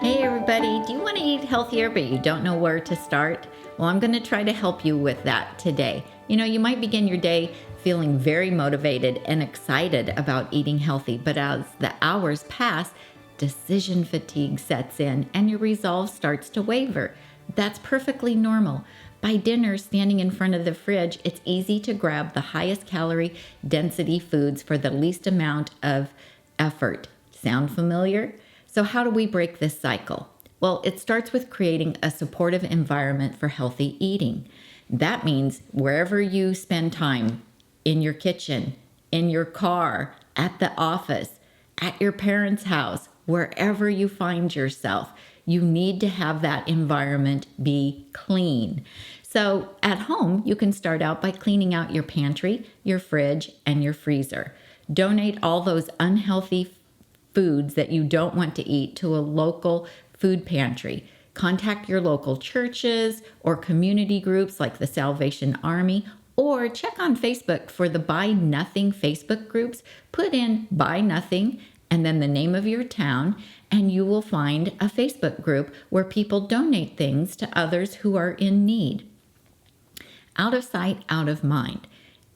Hey everybody, do you want to eat healthier but you don't know where to start? Well, I'm going to try to help you with that today. You might begin your day feeling very motivated and excited about eating healthy, but as the hours pass, decision fatigue sets in and your resolve starts to waver. That's perfectly normal. By dinner, standing in front of the fridge, it's easy to grab the highest calorie density foods for the least amount of effort. Sound familiar? So how do we break this cycle? Well, it starts with creating a supportive environment for healthy eating. That means wherever you spend time, in your kitchen, in your car, at the office, at your parents' house, wherever you find yourself, you need to have that environment be clean. So at home, you can start out by cleaning out your pantry, your fridge, and your freezer. Donate all those unhealthy foods that you don't want to eat to a local food pantry. Contact your local churches or community groups like the Salvation Army, or check on Facebook for the Buy Nothing Facebook groups. Put in Buy Nothing and then the name of your town, and you will find a Facebook group where people donate things to others who are in need. Out of sight, out of mind.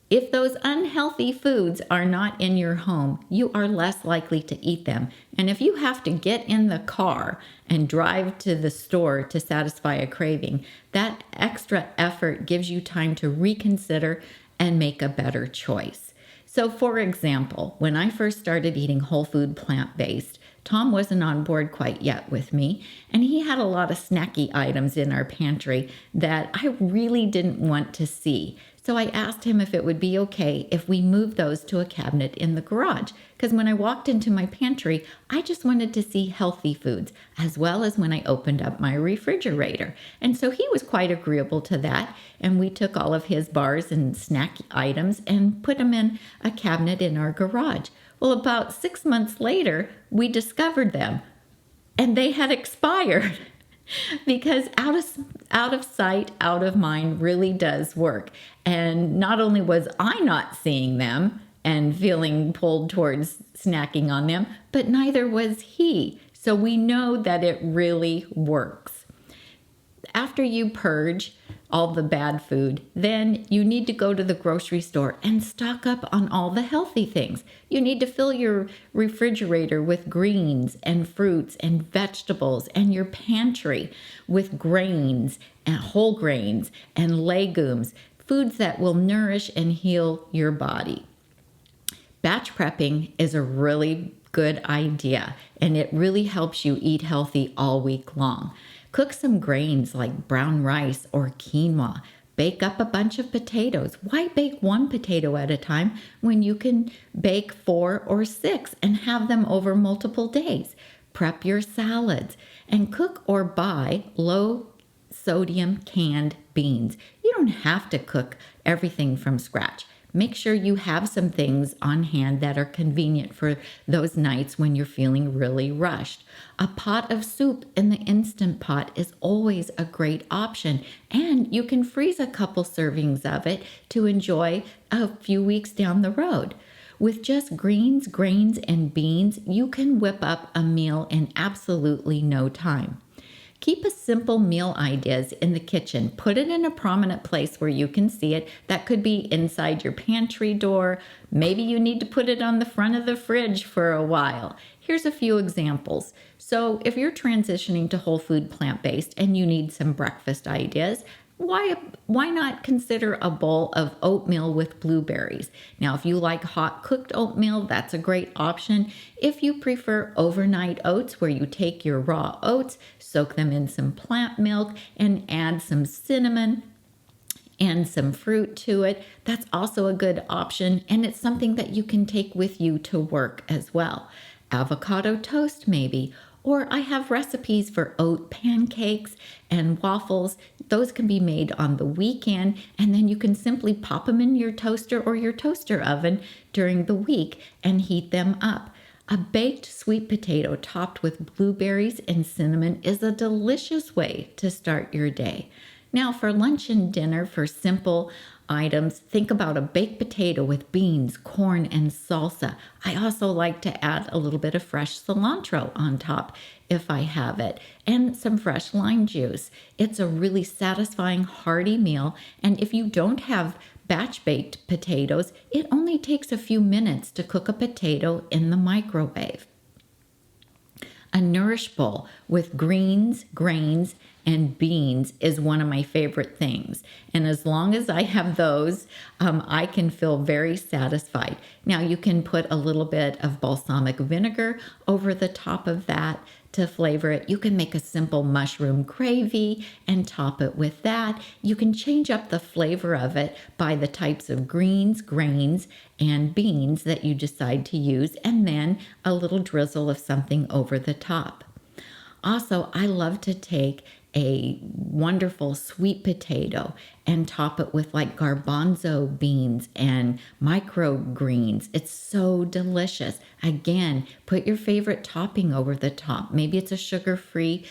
If those unhealthy foods are not in your home, you are less likely to eat them. And if you have to get in the car and drive to the store to satisfy a craving, that extra effort gives you time to reconsider and make a better choice. So for example, when I first started eating whole food plant-based, Tom wasn't on board quite yet with me, and he had a lot of snacky items in our pantry that I really didn't want to see. So I asked him if it would be okay if we moved those to a cabinet in the garage, because when I walked into my pantry, I just wanted to see healthy foods, as well as when I opened up my refrigerator. And so he was quite agreeable to that, and we took all of his bars and snack items and put them in a cabinet in our garage. Well, about 6 months later, we discovered them, and they had expired. Because out of sight, out of mind really does work. And not only was I not seeing them and feeling pulled towards snacking on them, but neither was he. So we know that it really works. After you purge all the bad food, then you need to go to the grocery store and stock up on all the healthy things. You need to fill your refrigerator with greens and fruits and vegetables, and your pantry with grains and whole grains and legumes, foods that will nourish and heal your body. Batch prepping is a really good idea, and it really helps you eat healthy all week long. Cook some grains like brown rice or quinoa. Bake up a bunch of potatoes. Why bake one potato at a time when you can bake 4 or 6 and have them over multiple days? Prep your salads and cook or buy low sodium canned beans. You don't have to cook everything from scratch. Make sure you have some things on hand that are convenient for those nights when you're feeling really rushed. A pot of soup in the Instant Pot is always a great option, and you can freeze a couple servings of it to enjoy a few weeks down the road. With just greens, grains, and beans, you can whip up a meal in absolutely no time. Keep a simple meal ideas in the kitchen. Put it in a prominent place where you can see it. That could be inside your pantry door. Maybe you need to put it on the front of the fridge for a while. Here's a few examples. So if you're transitioning to whole food plant-based and you need some breakfast ideas, why not consider a bowl of oatmeal with blueberries? Now, if you like hot cooked oatmeal, that's a great option. If you prefer overnight oats, where you take your raw oats, soak them in some plant milk, and add some cinnamon and some fruit to it, that's also a good option, and it's something that you can take with you to work as well. Avocado toast maybe. Or I have recipes for oat pancakes and waffles. Those can be made on the weekend, and then you can simply pop them in your toaster or your toaster oven during the week and heat them up. A baked sweet potato topped with blueberries and cinnamon is a delicious way to start your day. Now, for lunch and dinner, for simple items, think about a baked potato with beans, corn, and salsa. I also like to add a little bit of fresh cilantro on top if I have it, and some fresh lime juice. It's a really satisfying, hearty meal, and if you don't have batch baked potatoes, it only takes a few minutes to cook a potato in the microwave. A Nourish bowl with greens, grains, and beans is one of my favorite things. And as long as I have those, I can feel very satisfied. Now, you can put a little bit of balsamic vinegar over the top of that to flavor it. You can make a simple mushroom gravy and top it with that. You can change up the flavor of it by the types of greens, grains, and beans that you decide to use, and then a little drizzle of something over the top. Also, I love to take a wonderful sweet potato and top it with like garbanzo beans and microgreens. It's so delicious. Again, put your favorite topping over the top. Maybe it's a sugar-free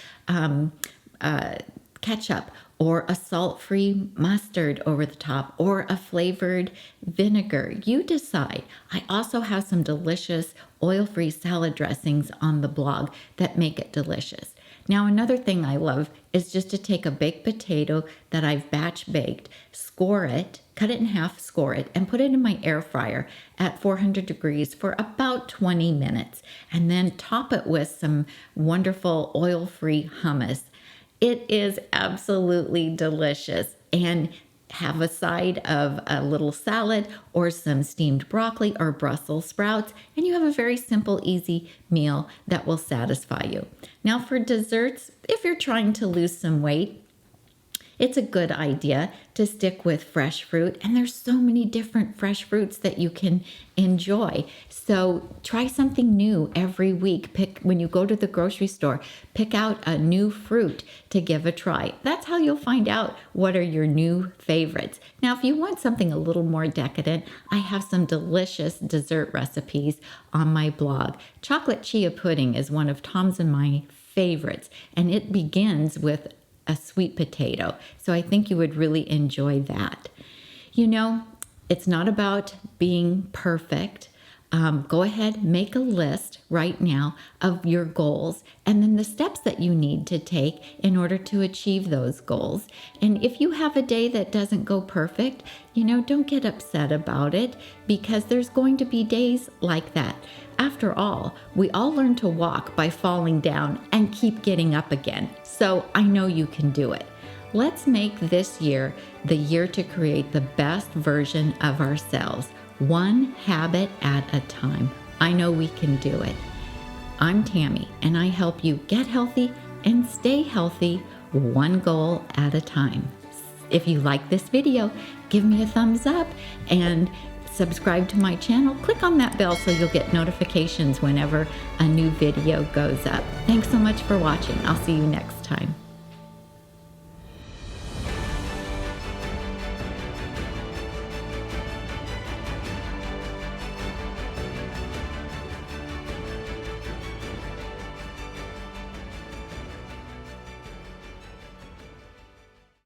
ketchup, or a salt-free mustard over the top, or a flavored vinegar. You decide. I also have some delicious oil-free salad dressings on the blog that make it delicious. Now, another thing I love is just to take a baked potato that I've batch baked, score it, cut it in half, score it, and put it in my air fryer at 400 degrees for about 20 minutes, and then top it with some wonderful oil-free hummus. It is absolutely delicious. And have a side of a little salad or some steamed broccoli or Brussels sprouts, and you have a very simple, easy meal that will satisfy you. Now, for desserts, if you're trying to lose some weight, it's a good idea to stick with fresh fruit, and there's so many different fresh fruits that you can enjoy. So try something new every week. When you go to the grocery store, pick out a new fruit to give a try. That's how you'll find out what are your new favorites. Now, if you want something a little more decadent, I have some delicious dessert recipes on my blog. Chocolate chia pudding is one of Tom's and my favorites, and it begins with a sweet potato. So I think you would really enjoy that. You know, it's not about being perfect. Go ahead, make a list right now of your goals and then the steps that you need to take in order to achieve those goals. And if you have a day that doesn't go perfect, don't get upset about it, because there's going to be days like that. After all, we all learn to walk by falling down and keep getting up again. So I know you can do it. Let's make this year the year to create the best version of ourselves, one habit at a time. I know we can do it. I'm Tami, and I help you get healthy and stay healthy, one goal at a time. If you like this video, give me a thumbs up and subscribe to my channel. Click on that bell so you'll get notifications whenever a new video goes up. Thanks so much for watching. I'll see you next time.